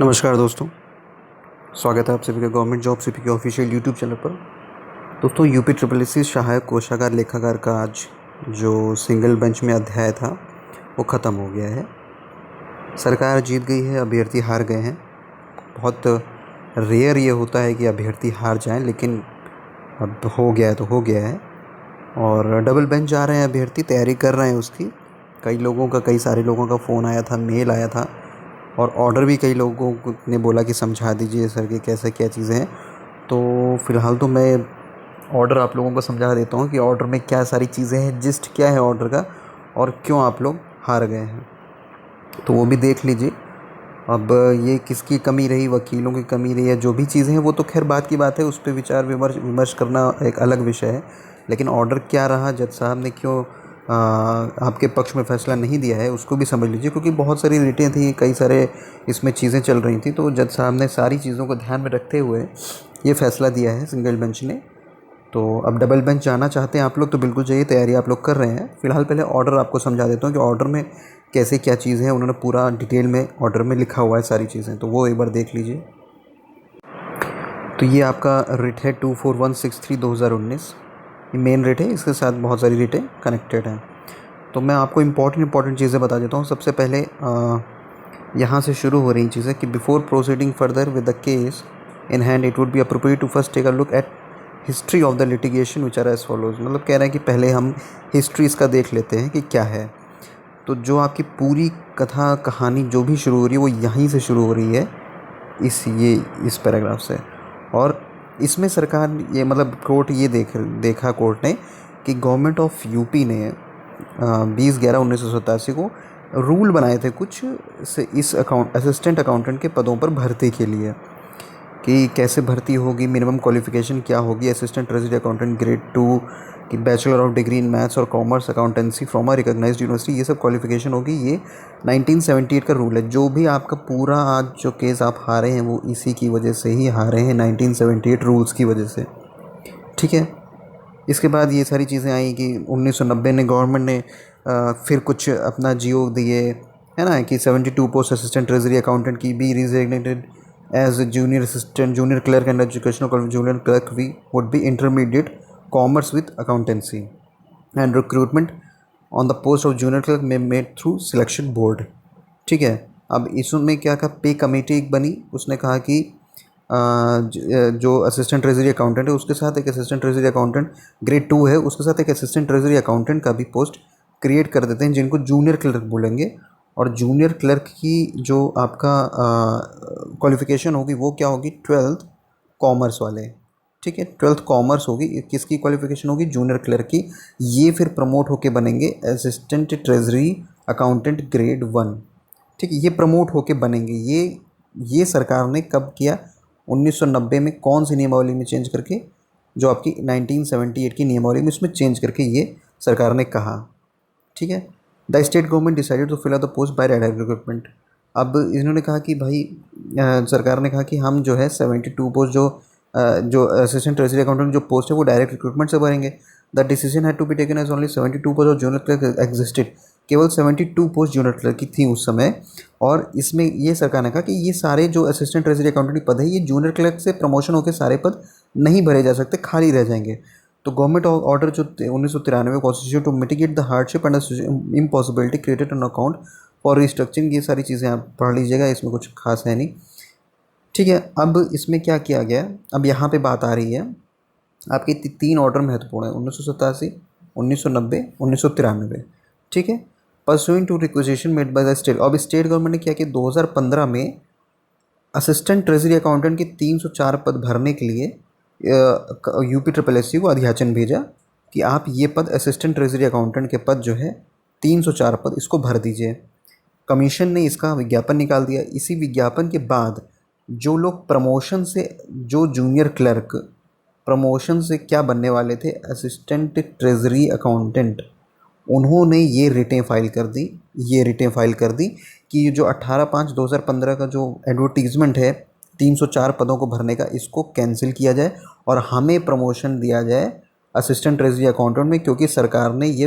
नमस्कार दोस्तों। स्वागत है आप सभी का गवर्नमेंट जॉब सीपी के ऑफिशियल यूट्यूब चैनल पर। दोस्तों, यूपी ट्रिपल एस सी सहायक कोषागार लेखाकार का आज जो सिंगल बेंच में अध्याय था वो ख़त्म हो गया है। सरकार जीत गई है, अभ्यर्थी हार गए हैं। बहुत रेयर ये होता है कि अभ्यर्थी हार जाएं, लेकिन अब हो गया है तो हो गया है। और डबल बेंच जा रहे हैं अभ्यर्थी, तैयारी कर रहे हैं उसकी। कई सारे लोगों का फ़ोन आया था, मेल आया था, और ऑर्डर भी कई लोगों ने बोला कि समझा दीजिए सर कि कैसे क्या चीज़ें हैं। तो फ़िलहाल तो मैं ऑर्डर आप लोगों को समझा देता हूँ कि ऑर्डर में क्या सारी चीज़ें हैं, जिस्ट क्या है ऑर्डर का, और क्यों आप लोग हार गए हैं, तो वो भी देख लीजिए। अब ये किसकी कमी रही, वकीलों की कमी रही है, जो भी चीज़ें हैं वो तो खैर बात की बात है, उस पर विचार विमर्श करना एक अलग विषय है। लेकिन ऑर्डर क्या रहा, जज साहब ने क्यों आपके पक्ष में फ़ैसला नहीं दिया है, उसको भी समझ लीजिए। क्योंकि बहुत सारी रिटें थी, कई सारे इसमें चीज़ें चल रही थी, तो जज साहब ने सारी चीज़ों को ध्यान में रखते हुए ये फ़ैसला दिया है सिंगल बेंच ने। तो अब डबल बेंच जाना चाहते हैं आप लोग तो बिल्कुल जाइए, तैयारी आप लोग कर रहे हैं। फ़िलहाल पहले ऑर्डर आपको समझा देता हूँ कि ऑर्डर में कैसे क्या चीज़ है। उन्होंने पूरा डिटेल में ऑर्डर में लिखा हुआ है सारी चीज़ें, तो वो एक बार देख लीजिए। तो ये आपका रिट है 24163/2019। ये मेन रिट है, इसके साथ बहुत सारी रिटें कनेक्टेड हैं। तो मैं आपको इंपॉर्टेंट चीज़ें बता देता हूँ। सबसे पहले यहाँ से शुरू हो रही चीज़ें कि before proceeding further with the case in hand it would be appropriate to first take a look at history of the litigation which are as follows. मतलब कह रहे हैं कि पहले हम हिस्ट्री इसका देख लेते हैं कि क्या है। तो जो आपकी पूरी कथा कहानी जो भी शुरू हो रही है वो यहीं से शुरू हो रही है, इस पैराग्राफ से। और इसमें सरकार ये मतलब कोर्ट ये देखा कोर्ट ने कि गवर्नमेंट ऑफ यूपी ने 20/11/1987 को रूल बनाए थे कुछ से इस असिस्टेंट अकाउंटेंट के पदों पर भर्ती के लिए, कि कैसे भर्ती होगी, मिनिमम क्वालिफ़िकेशन क्या होगी। असिस्टेंट ट्रेजरी अकाउंटेंट ग्रेड 2 की bachelor of degree in maths और commerce accountancy from a recognised university, ये सब क्वालिफ़िकेशन होगी। ये 1978 का रूल है। जो भी आपका पूरा आज जो केस आप हारे हैं वो इसी की वजह से ही हारे हैं, 1978 रूल्स की वजह से। ठीक है। इसके बाद ये सारी चीज़ें आई कि 1990 ने गवर्नमेंट ने फिर कुछ अपना जियो दिए, है ना, कि 72 पोस्ट असिस्टेंट ट्रेजरी अकाउंटेंट की be redesignated as junior assistant, junior clerk and educational junior clerk we would be intermediate commerce with accountancy and recruitment on the post of junior clerk में मेड थ्रू सिलेक्शन बोर्ड। ठीक है। अब इसमें क्या कहा, पे committee एक बनी, उसने कहा कि जो असिस्टेंट ट्रेजरी अकाउंटेंट है उसके साथ एक असिस्टेंट ट्रेजरी अकाउंटेंट ग्रेड 2 है, उसके साथ एक असिस्टेंट ट्रेजरी अकाउंटेंट का भी पोस्ट क्रिएट कर देते हैं, जिनको जूनियर क्लर्क बोलेंगे। और जूनियर क्लर्क की जो आपका क्वालिफ़िकेशन होगी वो क्या होगी, 12th कॉमर्स वाले। ठीक है, 12th कॉमर्स होगी। किसकी क्वालिफ़िकेशन होगी, जूनियर क्लर्क की। ये फिर प्रमोट होके बनेंगे असिस्टेंट ट्रेजरी अकाउंटेंट ग्रेड 1। ठीक है, ये प्रमोट होके बनेंगे। ये सरकार ने कब किया, 1990 में। कौन सी नियमावली में चेंज करके, जो आपकी 1978 की नियमावली में, उसमें चेंज करके ये सरकार ने कहा। ठीक है। The state government decided to fill out the post by direct recruitment. अब इन्होंने कहा कि भाई सरकार ने कहा कि हम जो है 72 पोस्ट जो असिस्टेंट ट्रेजरी अकाउंटेंट जो पोस्ट है वो डायरेक्ट रिक्रूटमेंट से भरेंगे। The decision had to be taken as only 72 post of junior clerk existed. केवल 72 पोस्ट जूनियर क्लर्क की थी उस समय। और इसमें ये सरकार ने कहा कि ये सारे जो असिस्टेंट ट्रेजरी अकाउंटेंट पद है ये जूनियर क्लर्क से प्रमोशन होकर सारे पद नहीं भरे जा सकते, खाली रह जाएंगे। तो गवर्नमेंट ऑर्डर जो 1993 constitute to mitigate the hardship and impossibility created on account for restructuring, ये सारी चीज़ें आप पढ़ लीजिएगा, इसमें कुछ खास है नहीं। ठीक है। अब इसमें क्या किया गया, अब यहाँ पे बात आ रही है आपके तीन ऑर्डर महत्वपूर्ण है, 1987, 1990, 1993। ठीक है। Pursuing to requisition made by the state. अब स्टेट गवर्नमेंट ने क्या किया, 2015 में असिस्टेंट ट्रेजरी अकाउंटेंट के 304 पद भरने के लिए यूपी ट्रिपल एस सी को अध्याचन भेजा कि आप ये पद असिस्टेंट ट्रेजरी अकाउंटेंट के पद जो है 304 पद, इसको भर दीजिए। कमीशन ने इसका विज्ञापन निकाल दिया। इसी विज्ञापन के बाद जो लोग प्रमोशन से, जो जूनियर क्लर्क प्रमोशन से क्या बनने वाले थे, असिस्टेंट ट्रेजरी अकाउंटेंट, उन्होंने ये रिटें फाइल कर दी कि जो 18/5/2015 का जो एडवर्टीज़मेंट है 304 पदों को भरने का, इसको कैंसिल किया जाए और हमें प्रमोशन दिया जाए असिस्टेंट ट्रेजरी अकाउंटेंट में, क्योंकि सरकार ने ये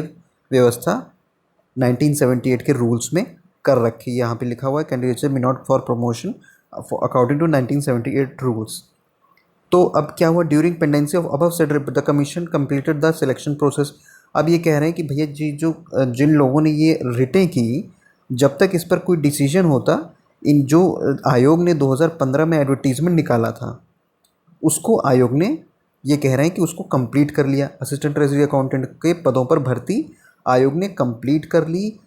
व्यवस्था 1978 के रूल्स में कर रखी है। यहाँ पे लिखा हुआ है candidate may not for promotion according to 1978 rules. तो अब क्या हुआ, during pendency of above said the commission completed the selection process. अब ये कह रहे हैं कि भैया जी जो जिन लोगों ने ये रिटें की, जब तक इस पर कोई डिसीजन होता, इन जो आयोग ने 2015 में एडवर्टीजमेंट निकाला था, उसको आयोग ने ये कह रहे हैं कि उसको कंप्लीट कर लिया। असिस्टेंट ट्रेजरी अकाउंटेंट के पदों पर भर्ती आयोग ने कंप्लीट कर ली,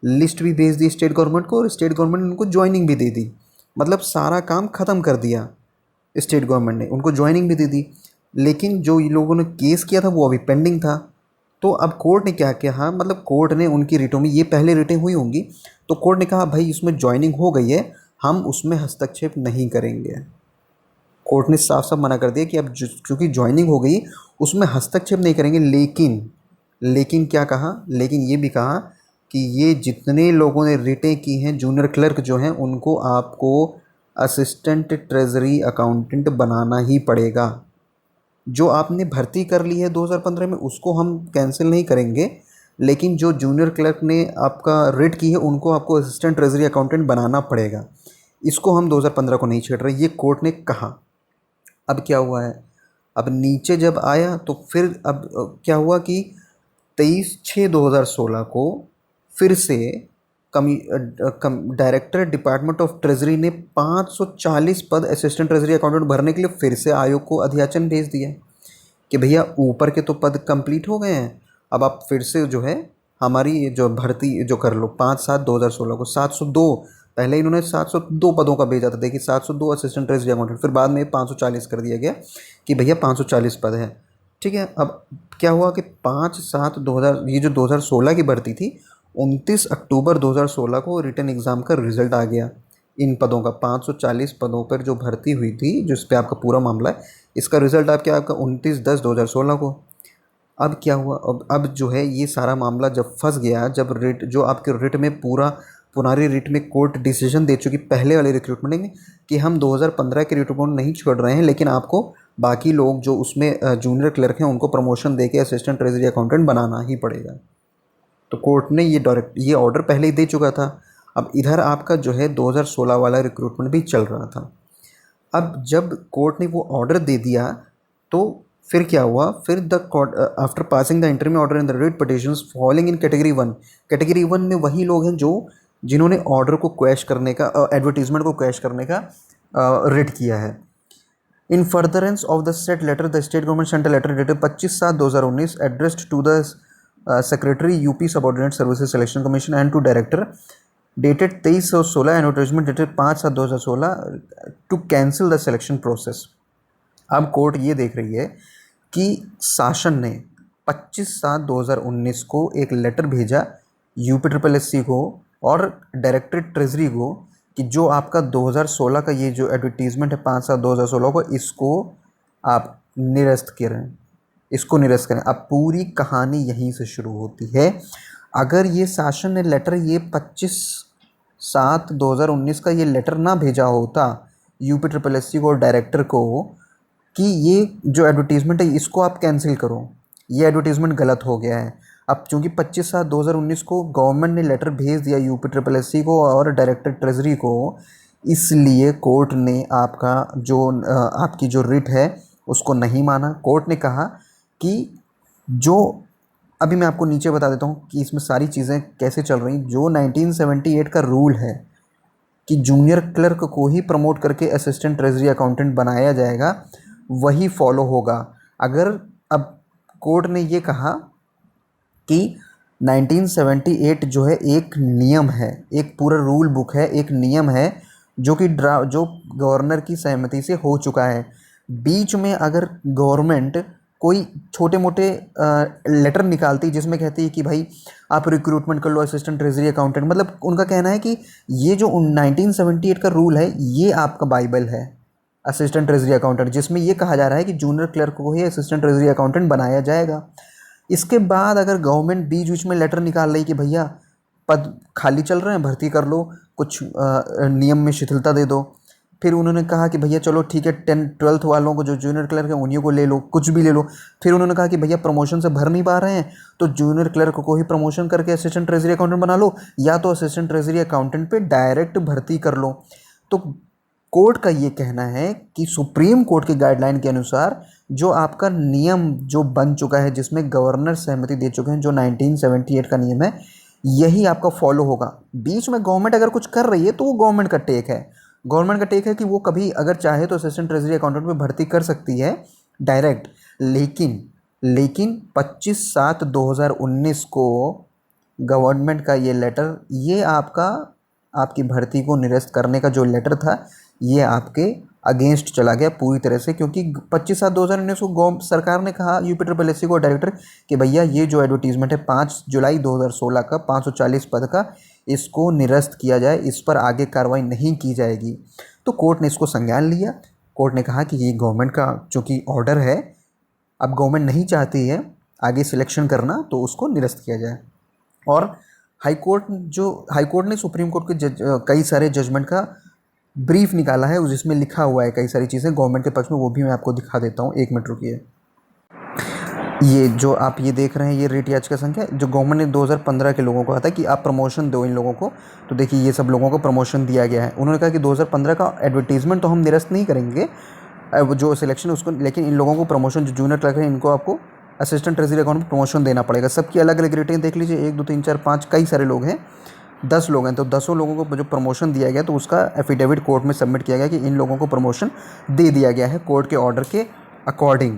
लिस्ट भी भेज दी स्टेट गवर्नमेंट को, और स्टेट गवर्नमेंट ने उनको ज्वाइनिंग भी दे दी। मतलब सारा काम ख़त्म कर दिया स्टेट गवर्नमेंट ने, उनको ज्वाइनिंग भी दे दी। लेकिन जो ये लोगों ने केस किया था वो अभी पेंडिंग था। तो अब कोर्ट ने क्या किया, हाँ मतलब कोर्ट ने उनकी रिटों में, ये पहले रिटें हुई होंगी, तो कोर्ट ने कहा भाई इसमें ज्वाइनिंग हो गई है, हम उसमें हस्तक्षेप नहीं करेंगे। कोर्ट ने साफ साफ मना कर दिया कि अब चूँकि ज्वाइनिंग हो गई उसमें हस्तक्षेप नहीं करेंगे। लेकिन क्या कहा, लेकिन ये भी कहा कि ये जितने लोगों ने रिटें की हैं, जूनियर क्लर्क जो हैं, उनको आपको असिस्टेंट ट्रेजरी अकाउंटेंट बनाना ही पड़ेगा। जो आपने भर्ती कर ली है 2015 में उसको हम कैंसिल नहीं करेंगे, लेकिन जो जूनियर क्लर्क ने आपका रिट की है उनको आपको असिस्टेंट ट्रेजरी अकाउंटेंट बनाना पड़ेगा। इसको हम 2015 को नहीं छेड़ रहे, ये कोर्ट ने कहा। अब क्या हुआ है, अब नीचे जब आया तो फिर अब क्या हुआ कि 23/6/2016 को फिर से डायरेक्टर डिपार्टमेंट ऑफ ट्रेजरी ने 540 पद असिस्टेंट ट्रेजरी अकाउंटेंट भरने के लिए फिर से आयोग को अधियाचन भेज दिया कि भैया ऊपर के तो पद कंप्लीट हो गए हैं, अब आप फिर से जो है हमारी जो भर्ती जो कर लो। 5/7/2016 को 702, पहले इन्होंने 702 पदों का भेजा था, देखिए 702 असिस्टेंट ट्रेजरी अकाउंटेंट, फिर बाद में 540 कर दिया गया कि भैया 540 पद है। ठीक है, अब क्या हुआ कि 5/7/2000, ये जो 2016 की भर्ती थी, 29 अक्टूबर 2016 को रिटन एग्ज़ाम का रिजल्ट आ गया। इन पदों का 540 पदों पर जो भर्ती हुई थी, जिस पे आपका पूरा मामला है, इसका रिजल्ट आपका 29/10/2016 को। अब क्या हुआ, अब जो है ये सारा मामला जब फंस गया, जब रिट जो आपके रिट में पुरानी रिट में कोर्ट डिसीजन दे चुकी पहले वाले रिक्रूटमेंट में कि हम 2015 के रिक्रूटमेंट नहीं छोड़ रहे हैं, लेकिन आपको बाकी लोग जो उसमें जूनियर क्लर्क हैं उनको प्रमोशन दे के असिस्टेंट ट्रेजरी अकाउंटेंट बनाना ही पड़ेगा। तो कोर्ट ने ये ऑर्डर पहले ही दे चुका था। अब इधर आपका जो है 2016 वाला रिक्रूटमेंट भी चल रहा था। अब जब कोर्ट ने वो ऑर्डर दे दिया तो फिर क्या हुआ, फिर after passing the interim order in the writ petitions falling in category 1 में वही लोग हैं जो जिन्होंने ऑर्डर को क्वैश करने का, एडवर्टीजमेंट को क्वैश करने का रिट किया है। In furtherance of the set letter the state government sent letter dated 25/7/2019 addressed to the secretary UP subordinate services selection commission and to director dated 23/16 advertisement dated 5/7/2016 to cancel the selection process. अब court ये देख रही है कि शासन ने 25/7/2019 को एक लेटर भेजा UPSSC को और डायरेक्टरेट ट्रेजरी को कि जो आपका 2016 का ये जो एडवर्टीजमेंट है 5/7/2016 को, इसको आप निरस्त करें, इसको निरस्त करें। अब पूरी कहानी यहीं से शुरू होती है। अगर ये शासन ने लेटर ये 25/7/2019 का ये लेटर ना भेजा होता UPSSC को और डायरेक्टर को कि ये जो एडवर्टीज़मेंट है इसको आप कैंसिल करो, ये एडवर्टीज़मेंट गलत हो गया है। अब चूँकि 25/7/2019 को गवर्नमेंट ने लेटर भेज दिया UPSSC को और डायरेक्टर ट्रेजरी को, इसलिए कोर्ट ने आपका जो आपकी जो रिट है उसको नहीं माना। कोर्ट ने कहा कि जो अभी मैं आपको नीचे बता देता हूँ कि इसमें सारी चीज़ें कैसे चल रही। जो 1978 का रूल है कि जूनियर क्लर्क को ही प्रमोट करके असिस्टेंट ट्रेजरी अकाउंटेंट बनाया जाएगा, वही फॉलो होगा। अगर अब कोर्ट ने ये कहा कि 1978 जो है एक नियम है, एक पूरा रूल बुक है, एक नियम है जो कि जो गवर्नर की सहमति से हो चुका है। बीच में अगर गवर्नमेंट कोई छोटे मोटे लेटर निकालती जिसमें कहती है कि भाई आप रिक्रूटमेंट कर लो असिस्टेंट ट्रेजरी अकाउंटेंट, मतलब उनका कहना है कि ये जो 1978 का रूल है ये आपका बाइबल है असिस्टेंट ट्रेजरी अकाउंटेंट, जिसमें ये कहा जा रहा है कि जूनियर क्लर्क को ही असिस्टेंट ट्रेजरी अकाउंटेंट बनाया जाएगा। इसके बाद अगर गवर्नमेंट बीच में लेटर निकाल रही कि भैया पद खाली चल रहे हैं, भर्ती कर लो, कुछ नियम में शिथिलता दे दो, फिर उन्होंने कहा कि भैया चलो ठीक है 10th-12th वालों को जो जूनियर क्लर्क हैं उन्हीं को ले लो, कुछ भी ले लो। फिर उन्होंने कहा कि भैया प्रमोशन से भर नहीं पा रहे हैं तो जूनियर क्लर्क को ही प्रमोशन करके असिस्टेंट ट्रेजरी अकाउंटेंट बना लो, या तो असिस्टेंट ट्रेजरी अकाउंटेंट पे डायरेक्ट भर्ती कर लो। तो कोर्ट का ये कहना है कि सुप्रीम कोर्ट की गाइडलाइन के अनुसार जो आपका नियम जो बन चुका है, जिसमें गवर्नर सहमति दे चुके हैं, जो 1978 का नियम है, यही आपका फॉलो होगा। बीच में गवर्नमेंट अगर कुछ कर रही है तो वो गवर्नमेंट का टेक है। गवर्नमेंट का टेक है कि वो कभी अगर चाहे तो असिस्टेंट ट्रेजरी अकाउंटेंट में भर्ती कर सकती है डायरेक्ट, लेकिन 25/7/2019 को गवर्नमेंट का ये लेटर, ये आपकी भर्ती को निरस्त करने का जो लेटर था, ये आपके अगेंस्ट चला गया पूरी तरह से, क्योंकि 25/7/2019 को सरकार ने कहा यूपीएससी को डायरेक्टर कि भैया ये जो एडवर्टीजमेंट है 5 जुलाई 2016 का 540 पद का, इसको निरस्त किया जाए, इस पर आगे कार्रवाई नहीं की जाएगी। तो कोर्ट ने इसको संज्ञान लिया। कोर्ट ने कहा कि ये गवर्नमेंट का चूँकि ऑर्डर है, अब गवर्नमेंट नहीं चाहती है आगे सिलेक्शन करना, तो उसको निरस्त किया जाए। और हाईकोर्ट ने सुप्रीम कोर्ट के कई सारे जजमेंट का ब्रीफ निकाला है, जिसमें लिखा हुआ है कई सारी चीज़ें गवर्नमेंट के पक्ष में, वो भी मैं आपको दिखा देता हूँ। 1 मिनट रुकिए। ये जो आप ये देख रहे हैं, ये रिट याचिका संख्या जो गवर्नमेंट ने 2015 के लोगों को कहा था कि आप प्रमोशन दो इन लोगों को, तो देखिए ये सब लोगों को प्रमोशन दिया गया है। उन्होंने कहा कि 2015 का एडवर्टीजमेंट तो हम निरस्त नहीं करेंगे, जो सिलेक्शन उसको, लेकिन इन लोगों को प्रमोशन, जो जूनियर क्लर्क है, इनको आपको असिस्टेंट ट्रेजरी अकाउंट में प्रमोशन देना पड़ेगा। सबकी अलग अलग रेटें देख लीजिए, 1 2 3 4 5, कई सारे लोग हैं, 10 लोग हैं, तो 10 लोगों को जो प्रमोशन दिया गया, तो उसका एफिडेविट कोर्ट में सबमिट किया गया कि इन लोगों को प्रमोशन दे दिया गया है कोर्ट के ऑर्डर के अकॉर्डिंग।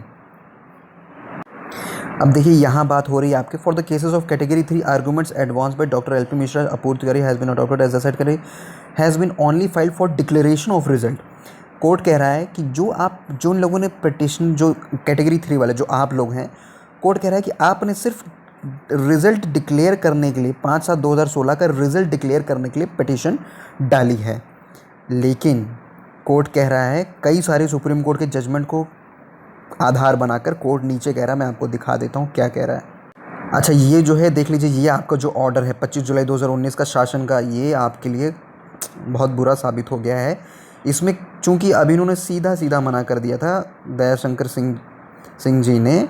अब देखिए यहाँ बात हो रही है आपके for the cases of category 3 arguments advance by doctor L P Mishra Apoorva Tiwari has been adopted as a set करे has been only filed for declaration of result. Court कह रहा है कि जो इन लोगों ने पिटिशन, जो कैटेगरी 3 वाले जो आप लोग हैं, कोर्ट कह रहा है कि आपने सिर्फ रिज़ल्ट डिक्लेयर करने के लिए 5/7/2016 का रिज़ल्ट डिक्लेयर करने के लिए पिटिशन डाली है। लेकिन कोर्ट कह रहा है कई सारे सुप्रीम कोर्ट के जजमेंट को आधार बनाकर कोर्ट नीचे कह रहा है, मैं आपको दिखा देता हूँ क्या कह रहा है। अच्छा, ये जो है देख लीजिए, ये आपका जो ऑर्डर है 25 जुलाई 2019 का शासन का, ये आपके लिए बहुत बुरा साबित हो गया है। इसमें चूंकि अभी इन्होंने सीधा मना कर दिया था, दयाशंकर सिंह जी ने,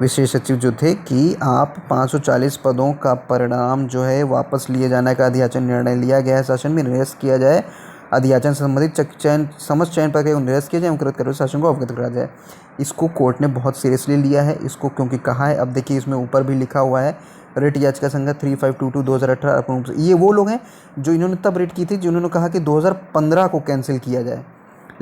विशेष सचिव जो थे, कि आप 540 पदों का परिणाम जो है वापस लिए जाने का अधियाचन निर्णय लिया गया है, शासन में निरस्त किया जाए, अधियाचन से संबंधित चयन प्रक्रिया को निरस्त किया जाए, अंकुरित कर शासन को अवगत करा जाए। इसको कोर्ट ने बहुत सीरियसली लिया है इसको, क्योंकि कहा है, अब देखिए इसमें ऊपर भी लिखा हुआ है, रिट याचिका संख्या 3522/2018। ये वो लोग हैं जो इन्होंने तब रिट की थी, जिन्होंने कहा कि 2015 को कैंसिल किया जाए।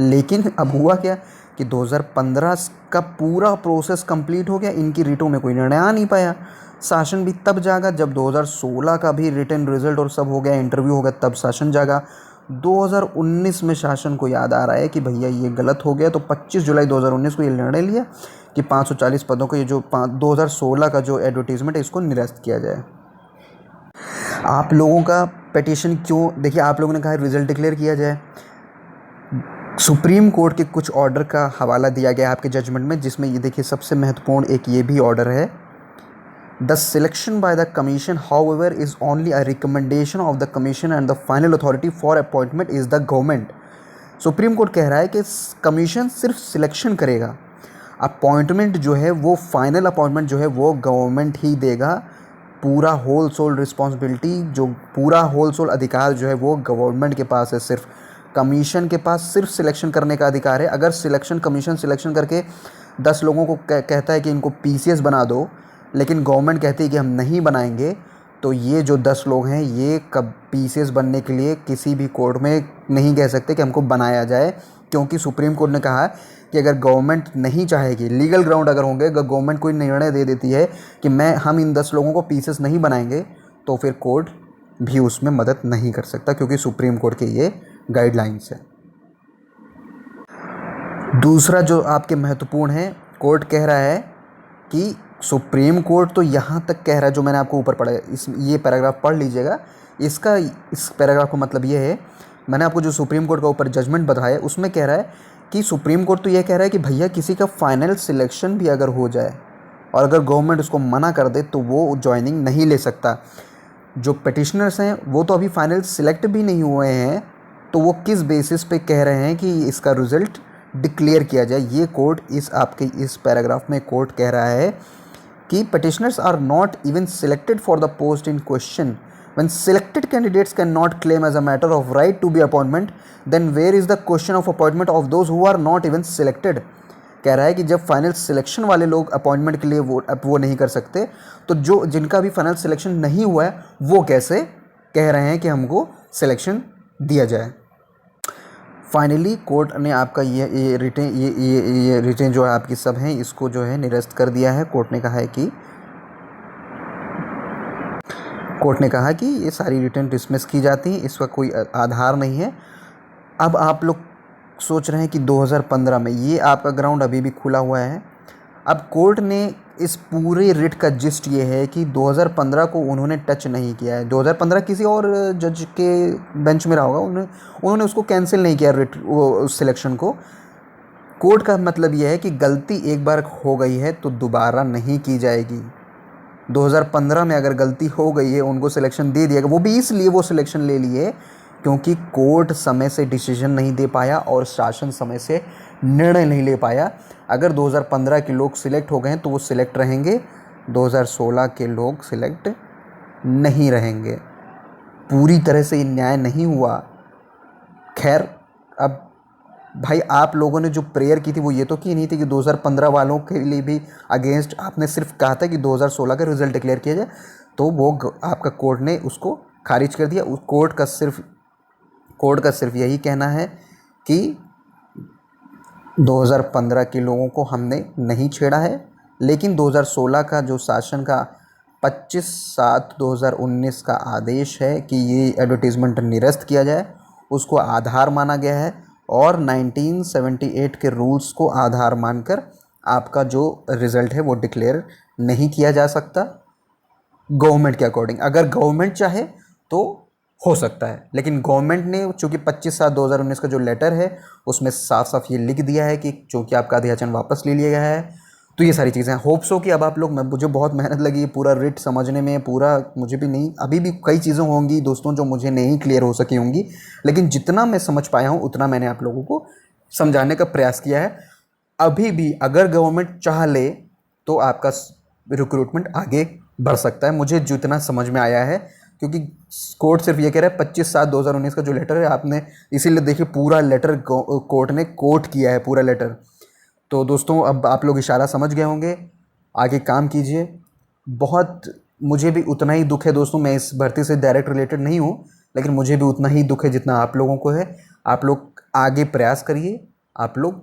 लेकिन अब हुआ क्या कि 2015 का पूरा प्रोसेस कंप्लीट हो गया, इनकी रिटों में कोई निर्णय आ नहीं पाया। शासन भी तब जागा जब 2016 का भी रिटन रिजल्ट और सब हो गया, इंटरव्यू हो गया, तब शासन जागा। 2019 में शासन को याद आ रहा है कि भैया ये गलत हो गया, तो 25 जुलाई 2019 को ये निर्णय लिया कि 540 पदों का ये जो 2016 का जो एडवर्टीजमेंट है, इसको निरस्त किया जाए। आप लोगों का पिटीशन क्यों, देखिए आप लोगों ने कहा रिजल्ट डिक्लेयर किया जाए। सुप्रीम कोर्ट के कुछ ऑर्डर का हवाला दिया गया आपके जजमेंट में, जिसमें ये देखिए सबसे महत्वपूर्ण एक ये भी ऑर्डर है, the selection by the commission however is only a recommendation of the commission and the final authority for appointment is the government. Supreme court कह रहा है कि कमीशन सिर्फ सिलेक्शन करेगा, अपॉइंटमेंट जो है वो, फाइनल अपॉइंटमेंट जो है वो गवर्नमेंट ही देगा। पूरा होल सोल रिस्पॉन्सिबिलिटी, जो पूरा होल सोल अधिकार जो है वो गवर्नमेंट के पास है। सिर्फ कमीशन के पास सिर्फ सिलेक्शन करने का अधिकार है। अगर कमीशन सिलेक्शन करके 10 लोगों को कहता है कि इनको पीसीएस बना दो, लेकिन गवर्नमेंट कहती है कि हम नहीं बनाएंगे, तो ये जो 10 लोग हैं, ये कब पीसीएस बनने के लिए किसी भी कोर्ट में नहीं कह सकते कि हमको बनाया जाए, क्योंकि सुप्रीम कोर्ट ने कहा कि अगर गवर्नमेंट नहीं चाहेगी, लीगल ग्राउंड अगर होंगे, अगर गवर्नमेंट कोई निर्णय दे देती है कि हम इन 10 लोगों को पीसीएस नहीं बनाएंगे, तो फिर कोर्ट भी उसमें मदद नहीं कर सकता, क्योंकि सुप्रीम कोर्ट के ये गाइडलाइंस है। दूसरा जो आपके महत्वपूर्ण है, कोर्ट कह रहा है कि सुप्रीम कोर्ट तो यहाँ तक कह रहा है, जो मैंने आपको ऊपर पढ़ा है, ये पैराग्राफ पढ़ लीजिएगा। इस पैराग्राफ का मतलब ये है, मैंने आपको जो सुप्रीम कोर्ट का ऊपर जजमेंट बताया, उसमें कह रहा है कि सुप्रीम कोर्ट तो ये कह रहा है कि भैया किसी का फाइनल सिलेक्शन भी अगर हो जाए और अगर गवर्नमेंट उसको मना कर दे, तो वो ज्वाइनिंग नहीं ले सकता। जो पिटिशनर्स हैं वो तो अभी फाइनल सिलेक्ट भी नहीं हुए हैं, तो वो किस बेसिस पे कह रहे हैं कि इसका रिजल्ट डिक्लेयर किया जाए। ये कोर्ट इस पैराग्राफ में कोर्ट कह रहा है कि petitioners are not even selected for the post in question When selected candidates cannot claim as a matter of right to be appointment, then where is the question of appointment of those who are not even selected? कह रहा है कि जब final selection वाले लोग appointment के लिए वो नहीं कर सकते, तो जो जिनका भी फाइनल सिलेक्शन नहीं हुआ है वो कैसे कह रहे हैं कि हमको सिलेक्शन दिया जाए। फाइनली कोर्ट ने आपका ये रिटेन जो है आपकी सब हैं इसको जो है निरस्त कर दिया है। कोर्ट ने कहा कि ये सारी रिटर्न डिसमिस की जाती हैं, इसका कोई आधार नहीं है। अब आप लोग सोच रहे हैं कि 2015 में ये आपका ग्राउंड अभी भी खुला हुआ है। अब कोर्ट ने इस पूरे रिट का जिस्ट ये है कि 2015 को उन्होंने टच नहीं किया है। 2015 किसी और जज के बेंच में रहा होगा, उन्होंने उसको कैंसिल नहीं किया रिट वो सिलेक्शन को। कोर्ट का मतलब यह है कि गलती एक बार हो गई है तो दोबारा नहीं की जाएगी। 2015 में अगर गलती हो गई है, उनको सिलेक्शन दे दिया, वो भी इसलिए वो सिलेक्शन ले लिए क्योंकि कोर्ट समय से डिसीजन नहीं दे पाया और शासन समय से निर्णय नहीं ले पाया। अगर 2015 के लोग सिलेक्ट हो गए हैं तो वो सिलेक्ट रहेंगे, 2016 के लोग सिलेक्ट नहीं रहेंगे। पूरी तरह से न्याय नहीं हुआ। खैर, अब भाई आप लोगों ने जो प्रेयर की थी वो ये तो की नहीं थी कि 2015 वालों के लिए भी अगेंस्ट, आपने सिर्फ कहा था कि 2016 का रिज़ल्ट डिक्लेयर किया जाए, तो वो आपका कोर्ट ने उसको खारिज कर दिया। उस कोर्ट का सिर्फ यही कहना है कि 2015 के लोगों को हमने नहीं छेड़ा है, लेकिन 2016 का जो शासन का 25/7/2019 का आदेश है कि ये एडवर्टीज़मेंट निरस्त किया जाए, उसको आधार माना गया है और 1978 के रूल्स को आधार मानकर आपका जो रिज़ल्ट है वो डिक्लेयर नहीं किया जा सकता गवर्नमेंट के अकॉर्डिंग। अगर गवर्नमेंट चाहे तो हो सकता है, लेकिन गवर्नमेंट ने चूँकि 25/7/2019 का जो लेटर है उसमें साफ साफ ये लिख दिया है कि चूँकि आपका अध्याचन वापस ले लिया गया है। तो ये सारी चीज़ें होप्स हो कि अब आप लोग, मुझे बहुत मेहनत लगी पूरा रिट समझने में, पूरा मुझे भी नहीं, अभी भी कई चीज़ें होंगी दोस्तों जो मुझे नहीं क्लियर हो सकी होंगी, लेकिन जितना मैं समझ पाया हूँ उतना मैंने आप लोगों को समझाने का प्रयास किया है। अभी भी अगर गवर्नमेंट चाह ले तो आपका रिक्रूटमेंट आगे बढ़ सकता है, मुझे जितना समझ में आया है, क्योंकि कोर्ट सिर्फ ये कह रहा है 25/7/2019 का जो लेटर है आपने, इसीलिए देखिए पूरा लेटर कोर्ट ने कोट किया है, पूरा लेटर। तो दोस्तों अब आप लोग इशारा समझ गए होंगे, आगे काम कीजिए। बहुत मुझे भी उतना ही दुख है दोस्तों, मैं इस भर्ती से डायरेक्ट रिलेटेड नहीं हूँ, लेकिन मुझे भी उतना ही दुख है जितना आप लोगों को है। आप लोग आगे प्रयास करिए, आप लोग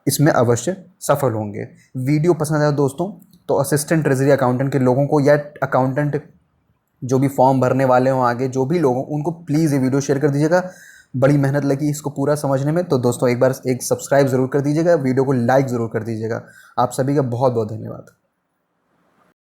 इसमें अवश्य सफल होंगे। वीडियो पसंद आया दोस्तों तो असिस्टेंट ट्रेजरी अकाउंटेंट के लोगों को या अकाउंटेंट जो भी फॉर्म भरने वाले हों आगे, जो भी लोग हों, उनको प्लीज़ ये वीडियो शेयर कर दीजिएगा। बड़ी मेहनत लगी इसको पूरा समझने में, तो दोस्तों एक बार एक सब्सक्राइब ज़रूर कर दीजिएगा, वीडियो को लाइक ज़रूर कर दीजिएगा। आप सभी का बहुत बहुत धन्यवाद।